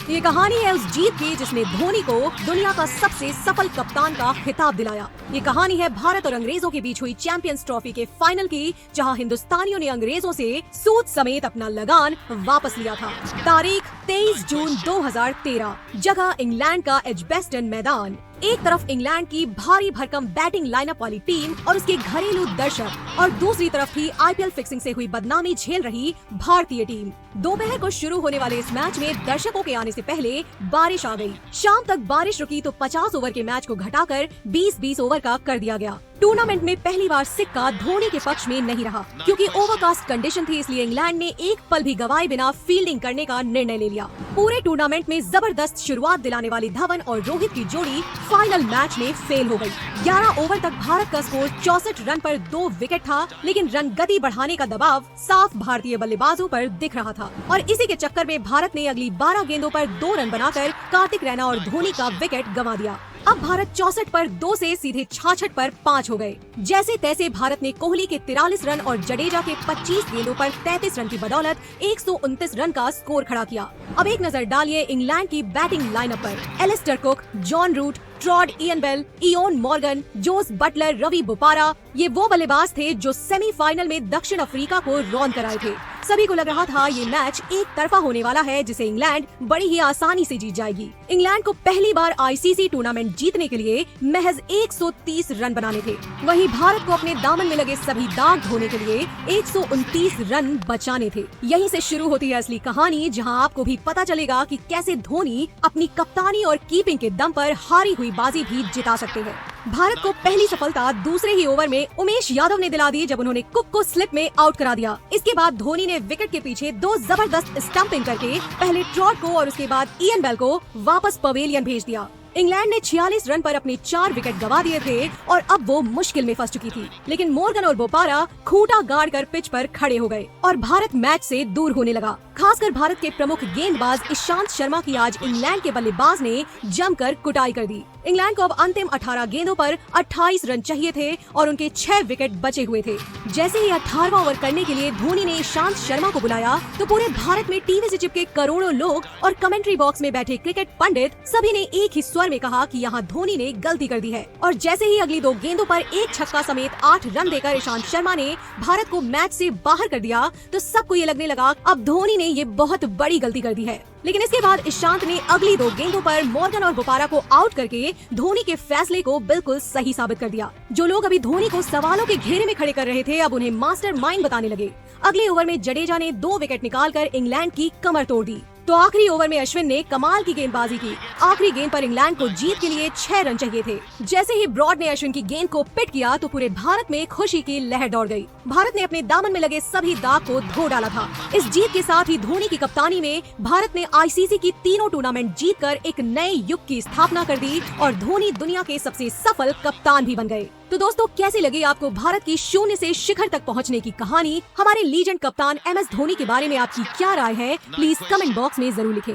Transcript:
ये कहानी है उस जीत की जिसने धोनी को दुनिया का सबसे सफल कप्तान का खिताब दिलाया। ये कहानी है भारत और अंग्रेजों के बीच हुई चैंपियंस ट्रॉफी के फाइनल की, जहां हिंदुस्तानियों ने अंग्रेजों से सूद समेत अपना लगान वापस लिया था। तारीख 23 जून 2013, जगह इंग्लैंड का एजबेस्टन मैदान। एक तरफ इंग्लैंड की भारी भरकम बैटिंग लाइनअप वाली टीम और उसके घरेलू दर्शक, और दूसरी तरफ थी आईपीएल फिक्सिंग से हुई बदनामी झेल रही भारतीय टीम। दोपहर को शुरू होने वाले इस मैच में दर्शकों के आने से पहले बारिश आ गई। शाम तक बारिश रुकी तो 50 ओवर के मैच को घटाकर 20-20 ओवर का कर दिया गया। टूर्नामेंट में पहली बार सिक्का धोनी के पक्ष में नहीं रहा, क्योंकि ओवरकास्ट कंडीशन थी, इसलिए इंग्लैंड ने एक पल भी गवाए बिना फील्डिंग करने का निर्णय ले लिया। पूरे टूर्नामेंट में जबरदस्त शुरुआत दिलाने वाली धवन और रोहित की जोड़ी फाइनल मैच में फेल हो गई। 11 ओवर तक भारत का स्कोर 64 रन पर 2 विकेट था, लेकिन रन गति बढ़ाने का दबाव साफ भारतीय बल्लेबाजों पर दिख रहा था, और इसी के चक्कर में भारत ने अगली 12 गेंदों पर 2 रन बनाकर कार्तिक रैना और धोनी का विकेट गंवा दिया। अब भारत 64 पर 2 से सीधे 66 पर 5 हो गए। जैसे तैसे भारत ने कोहली के 43 रन और जडेजा के 25 गेंदों पर 33 रन की बदौलत 129 रन का स्कोर खड़ा किया। अब एक नजर डालिए इंग्लैंड की बैटिंग लाइनअप पर। Alastair Cook, John Root, Trott Ian Bell, Eoin Morgan, Jos Buttler, Ravi Bopara, ये वो बल्लेबाज थे जो सेमीफाइनल में दक्षिण अफ्रीका को रौंद कर आए थे। सभी को लग रहा था ये मैच एक तरफा होने वाला है, जिसे इंग्लैंड बड़ी ही आसानी से जीत जाएगी। इंग्लैंड को पहली बार आईसीसी टूर्नामेंट जीतने के लिए महज 130 रन बनाने थे। वहीं भारत को अपने दामन में लगे सभी दाग धोने के लिए 129 रन बचाने थे। यहीं से शुरू होती है असली कहानी, जहां आपको भी पता चलेगा कि कैसे धोनी अपनी कप्तानी और कीपिंग के दम पर हारी हुई बाजी भी जिता सकते हैं। भारत को पहली सफलता दूसरे ही ओवर में उमेश यादव ने दिला दी, जब उन्होंने कुक को स्लिप में आउट करा दिया। इसके बाद धोनी ने विकेट के पीछे 2 जबरदस्त स्टंपिंग करके पहले ट्रॉड को और उसके बाद इयन बेल को वापस पवेलियन भेज दिया। इंग्लैंड ने 46 रन पर अपने 4 विकेट गंवा दिए थे और अब वो मुश्किल में फंस चुकी थी, लेकिन मॉर्गन और बोपारा खूंटा गाड़ कर पिच पर खड़े हो गए और भारत मैच से दूर होने लगा। खासकर भारत के प्रमुख गेंदबाज ईशांत शर्मा की आज इंग्लैंड के बल्लेबाज ने जमकर कुटाई कर दी। इंग्लैंड को अब अंतिम 18 गेंदों पर 28 रन चाहिए थे और उनके 6 विकेट बचे हुए थे। जैसे ही 18वां ओवर करने के लिए धोनी ने ईशांत शर्मा को बुलाया, तो पूरे भारत में टीवी से चिपके करोड़ों लोग और कमेंट्री बॉक्स में बैठे क्रिकेट पंडित सभी ने एक ही स्वर में कहा कि यहाँ धोनी ने गलती कर दी है। और जैसे ही अगली 2 गेंदों पर एक छक्का समेत 8 रन देकर ईशांत शर्मा ने भारत को मैच से बाहर कर दिया, तो सबको ये लगने लगा अब धोनी ने ये बहुत बड़ी गलती कर दी है। लेकिन इसके बाद ईशांत ने अगली 2 गेंदों पर मॉर्गन और बोपारा को आउट करके धोनी के फैसले को बिल्कुल सही साबित कर दिया। जो लोग अभी धोनी को सवालों के घेरे में खड़े कर रहे थे, अब उन्हें मास्टरमाइंड बताने लगे। अगले ओवर में जडेजा ने 2 विकेट निकालकर इंग्लैंड की कमर तोड़ दी, तो आखिरी ओवर में अश्विन ने कमाल की गेंदबाजी की। आखिरी गेंद पर इंग्लैंड को जीत के लिए 6 रन चाहिए थे। जैसे ही ब्रॉड ने अश्विन की गेंद को पिट किया, तो पूरे भारत में खुशी की लहर दौड़ गई। भारत ने अपने दामन में लगे सभी दाग को धो डाला था। इस जीत के साथ ही धोनी की कप्तानी में भारत ने आईसीसी की तीनों टूर्नामेंट जीतकर एक नए युग की स्थापना कर दी और धोनी दुनिया के सबसे सफल कप्तान भी बन गए। तो दोस्तों, कैसी लगी आपको भारत की शून्य से शिखर तक पहुंचने की कहानी? हमारे लीजेंड कप्तान MS धोनी के बारे में आपकी क्या राय है? प्लीज कमेंट बॉक्स में जरूर लिखें।